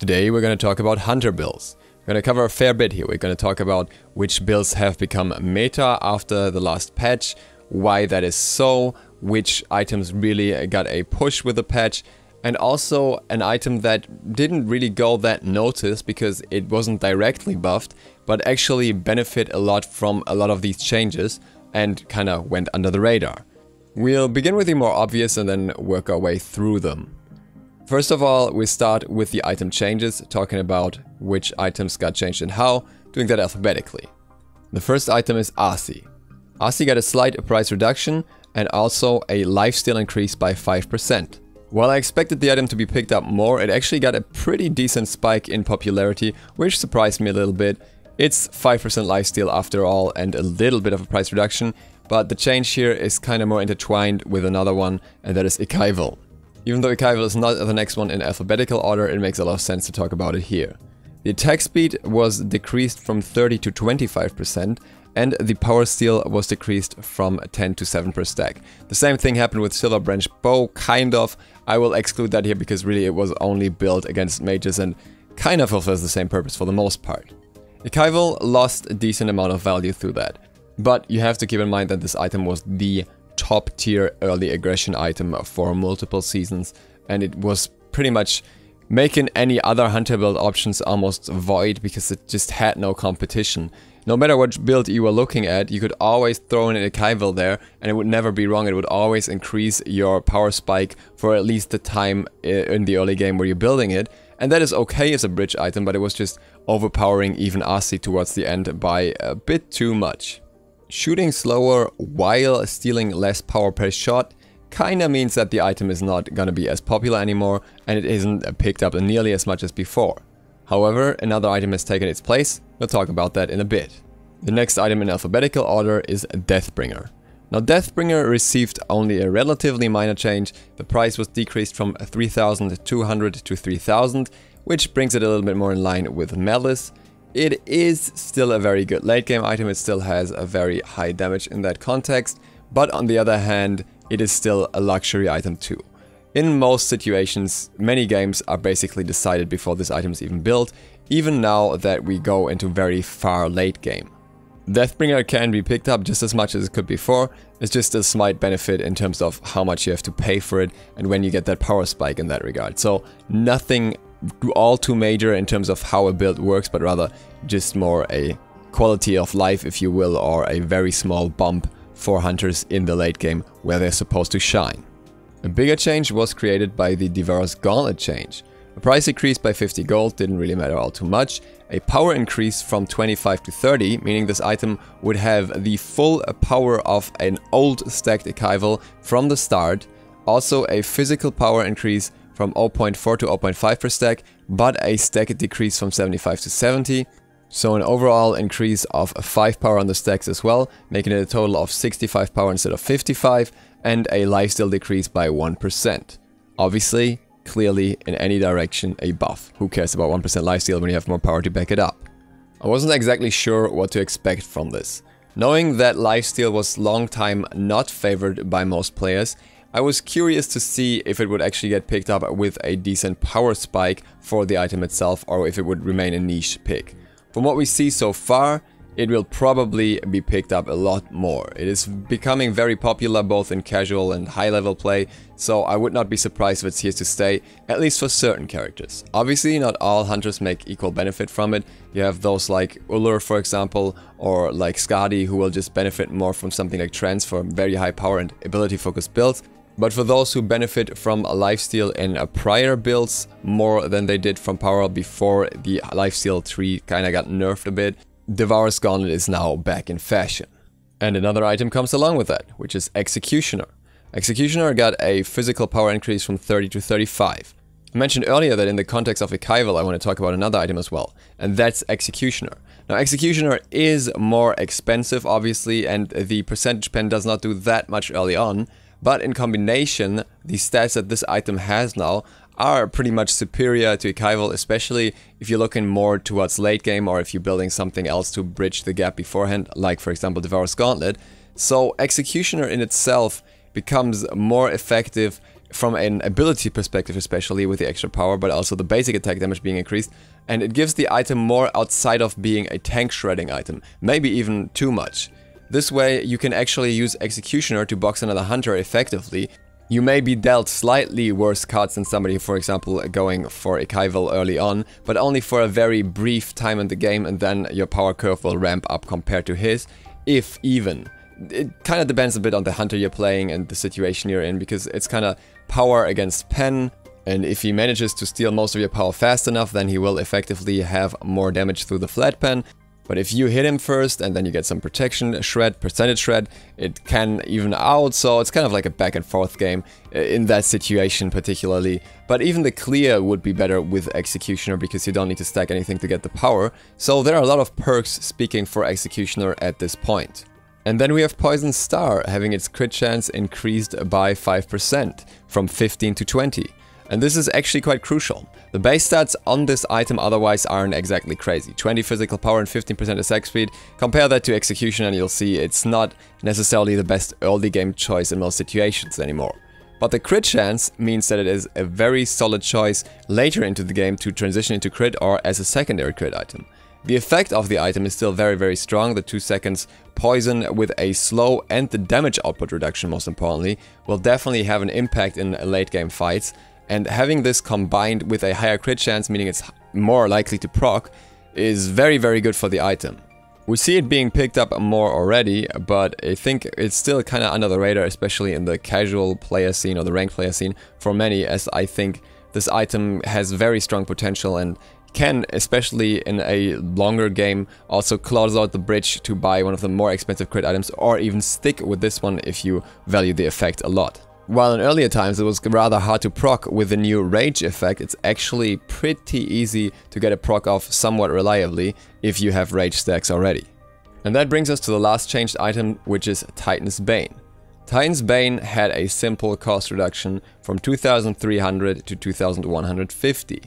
Today we're going to talk about hunter builds. We're going to cover a fair bit here. We're going to talk about which builds have become meta after the last patch, why that is so, which items really got a push with the patch, and also an item that didn't really go that noticed because it wasn't directly buffed, but actually benefit a lot from a lot of these changes and kinda went under the radar. We'll begin with the more obvious and then work our way through them. First of all, we start with the item changes, talking about which items got changed and how, doing that alphabetically. The first item is Asi. Asi got a slight price reduction and also a lifesteal increase by 5%. While I expected the item to be picked up more, it actually got a pretty decent spike in popularity, which surprised me a little bit. It's 5% lifesteal after all and a little bit of a price reduction, but the change here is kind of more intertwined with another one, and that is Ichaival. Even though Ichaival is not the next one in alphabetical order, it makes a lot of sense to talk about it here. The attack speed was decreased from 30 to 25%, and the power steal was decreased from 10 to 7 per stack. The same thing happened with Silver Branch Bow, kind of. I will exclude that here because really it was only built against mages and kind of fulfills the same purpose for the most part. Ichaival lost a decent amount of value through that, but you have to keep in mind that this item was the top tier early aggression item for multiple seasons, and it was pretty much making any other hunter build options almost void because it just had no competition. No matter what build you were looking at, you could always throw in an Ichaival there and it would never be wrong. It would always increase your power spike for at least the time in the early game where you're building it, and that is okay as a bridge item, but it was just overpowering even Asi towards the end by a bit too much. Shooting slower while stealing less power per shot kinda means that the item is not gonna be as popular anymore and it isn't picked up nearly as much as before. However, another item has taken its place. We'll talk about that in a bit. The next item in alphabetical order is Deathbringer. Now Deathbringer received only a relatively minor change. The price was decreased from 3,200 to 3,000, which brings it a little bit more in line with Malice. It is still a very good late game item, it still has a very high damage in that context, but on the other hand, it is still a luxury item too. In most situations, many games are basically decided before this item is even built, even now that we go into very far late game. Deathbringer can be picked up just as much as it could before, it's just a slight benefit in terms of how much you have to pay for it and when you get that power spike in that regard. So nothing all too major in terms of how a build works, but rather just more a quality of life, if you will, or a very small bump for hunters in the late game where they're supposed to shine. A bigger change was created by the Devourer's Gauntlet change. The price increased by 50 gold, didn't really matter all too much. A power increase from 25 to 30, meaning this item would have the full power of an old stacked Ichaival from the start. Also a physical power increase from 0.4 to 0.5 per stack, but a stack decrease from 75 to 70. So an overall increase of 5 power on the stacks as well, making it a total of 65 power instead of 55, and a lifesteal decrease by 1%. Obviously, clearly in any direction a buff. Who cares about 1% lifesteal when you have more power to back it up? I wasn't exactly sure what to expect from this. Knowing that lifesteal was long time not favored by most players, I was curious to see if it would actually get picked up with a decent power spike for the item itself or if it would remain a niche pick. From what we see so far, it will probably be picked up a lot more. It is becoming very popular both in casual and high level play, so I would not be surprised if it's here to stay, at least for certain characters. Obviously not all hunters make equal benefit from it. You have those like Ullr for example, or like Skadi who will just benefit more from something like Trance for very high power and ability focused builds. But for those who benefit from a lifesteal in prior builds more than they did from power before the lifesteal tree kinda got nerfed a bit, Devourer's Gauntlet is now back in fashion. And another item comes along with that, which is Executioner. Executioner got a physical power increase from 30 to 35. I mentioned earlier that in the context of Ichaival I want to talk about another item as well, and that's Executioner. Now Executioner is more expensive obviously, and the percentage pen does not do that much early on, but in combination, the stats that this item has now are pretty much superior to Ichaival, especially if you're looking more towards late game or if you're building something else to bridge the gap beforehand, like for example Devourer's Gauntlet. So Executioner in itself becomes more effective from an ability perspective, especially with the extra power, but also the basic attack damage being increased. And it gives the item more outside of being a tank shredding item, maybe even too much. This way you can actually use Executioner to box another hunter effectively. You may be dealt slightly worse cards than somebody, for example, going for Ichaival early on, but only for a very brief time in the game, and then your power curve will ramp up compared to his, if even. It kind of depends a bit on the hunter you're playing and the situation you're in, because it's kind of power against pen, and if he manages to steal most of your power fast enough, then he will effectively have more damage through the flat pen. But if you hit him first and then you get some protection shred, percentage shred, it can even out, so it's kind of like a back and forth game in that situation particularly. But even the clear would be better with Executioner because you don't need to stack anything to get the power. So there are a lot of perks speaking for Executioner at this point. And then we have Poison Star having its crit chance increased by 5% from 15 to 20. And this is actually quite crucial. The base stats on this item otherwise aren't exactly crazy. 20 physical power and 15% attack speed. Compare that to Execution and you'll see it's not necessarily the best early game choice in most situations anymore. But the crit chance means that it is a very solid choice later into the game to transition into crit or as a secondary crit item. The effect of the item is still very strong. The 2 seconds poison with a slow and the damage output reduction, most importantly, will definitely have an impact in late game fights. And having this combined with a higher crit chance, meaning it's more likely to proc, is very good for the item. We see it being picked up more already, but I think it's still kind of under the radar, especially in the casual player scene or the ranked player scene for many, as I think this item has very strong potential and can, especially in a longer game, also close out the bridge to buy one of the more expensive crit items, or even stick with this one if you value the effect a lot. While in earlier times it was rather hard to proc with the new Rage effect, it's actually pretty easy to get a proc off somewhat reliably if you have Rage stacks already. And that brings us to the last changed item, which is Titan's Bane. Titan's Bane had a simple cost reduction from 2300 to 2150.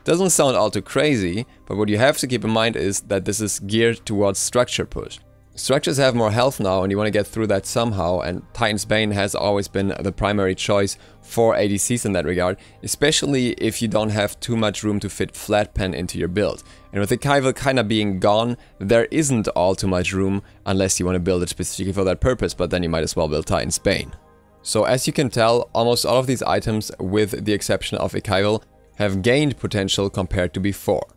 Doesn't sound all too crazy, but what you have to keep in mind is that this is geared towards structure push. Structures have more health now and you want to get through that somehow, and Titan's Bane has always been the primary choice for ADCs in that regard, especially if you don't have too much room to fit flat pen into your build. And with Ichaival kinda being gone, there isn't all too much room unless you want to build it specifically for that purpose, but then you might as well build Titan's Bane. So as you can tell, almost all of these items, with the exception of Ichaival, have gained potential compared to before.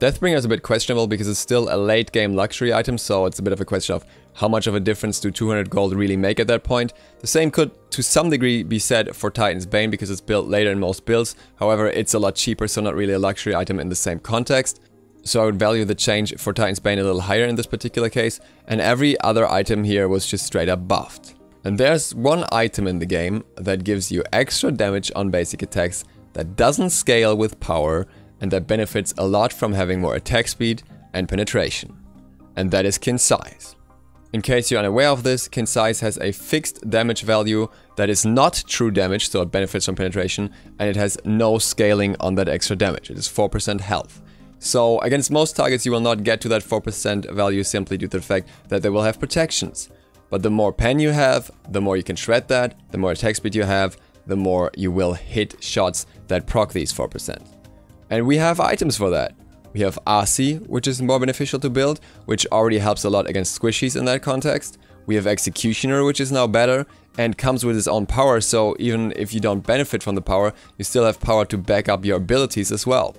Deathbringer is a bit questionable because it's still a late game luxury item, so it's a bit of a question of how much of a difference do 200 gold really make at that point. The same could to some degree be said for Titan's Bane because it's built later in most builds. However, it's a lot cheaper, so not really a luxury item in the same context. So I would value the change for Titan's Bane a little higher in this particular case, and every other item here was just straight up buffed. And there's one item in the game that gives you extra damage on basic attacks that doesn't scale with power, and that benefits a lot from having more attack speed and penetration. And that is Qins Sais. In case you're unaware of this, Qins Sais has a fixed damage value that is not true damage, so it benefits from penetration, and it has no scaling on that extra damage. It is 4% health. So against most targets you will not get to that 4% value simply due to the fact that they will have protections. But the more pen you have, the more you can shred that, the more attack speed you have, the more you will hit shots that proc these 4%. And we have items for that. We have RC, which is more beneficial to build, which already helps a lot against squishies in that context. We have Executioner, which is now better and comes with its own power, so even if you don't benefit from the power, you still have power to back up your abilities as well.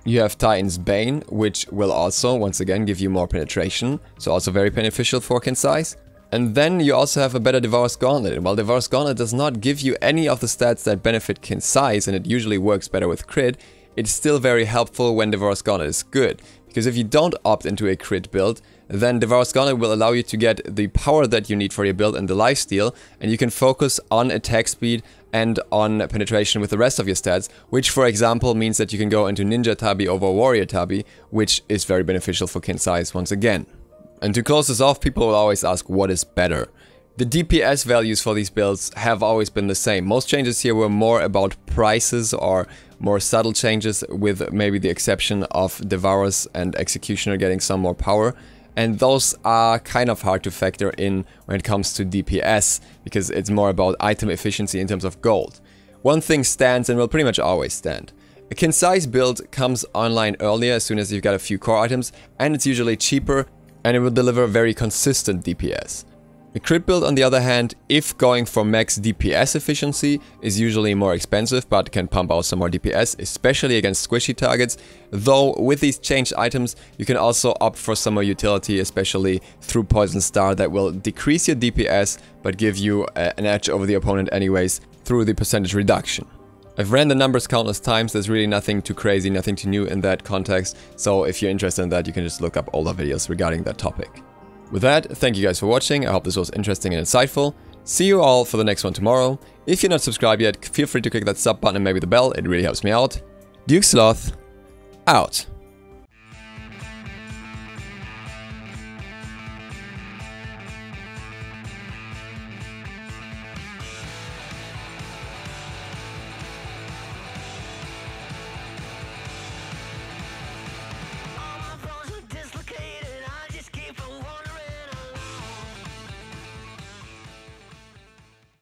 You have Titan's Bane, which will also, once again, give you more penetration, so also very beneficial for Qins Sais. And then you also have a better Devourer's Gauntlet, and while Devourer's Gauntlet does not give you any of the stats that benefit Qins Sais, and it usually works better with crit, it's still very helpful when Devourer's Gauntlet is good, because if you don't opt into a crit build, then Devourer's Gauntlet will allow you to get the power that you need for your build and the lifesteal, and you can focus on attack speed and on penetration with the rest of your stats, which for example means that you can go into Ninja Tabi over Warrior Tabi, which is very beneficial for Qins Sais once again. And to close this off, people will always ask what is better. The DPS values for these builds have always been the same. Most changes here were more about prices or more subtle changes, with maybe the exception of Devourers and Executioner getting some more power. And those are kind of hard to factor in when it comes to DPS, because it's more about item efficiency in terms of gold. one thing stands and will pretty much always stand. A Qins build comes online earlier as soon as you've got a few core items, and it's usually cheaper, and it will deliver very consistent DPS. A crit build, on the other hand, if going for max DPS efficiency, is usually more expensive but can pump out some more DPS, especially against squishy targets. Though with these changed items, you can also opt for some more utility, especially through Poison Star, that will decrease your DPS but give you an edge over the opponent anyways through the percentage reduction. I've ran the numbers countless times, there's really nothing too crazy, nothing too new in that context, so if you're interested in that, you can just look up older videos regarding that topic. With that, thank you guys for watching, I hope this was interesting and insightful. See you all for the next one tomorrow. If you're not subscribed yet, feel free to click that sub button and maybe the bell, it really helps me out. Duke Sloth, out.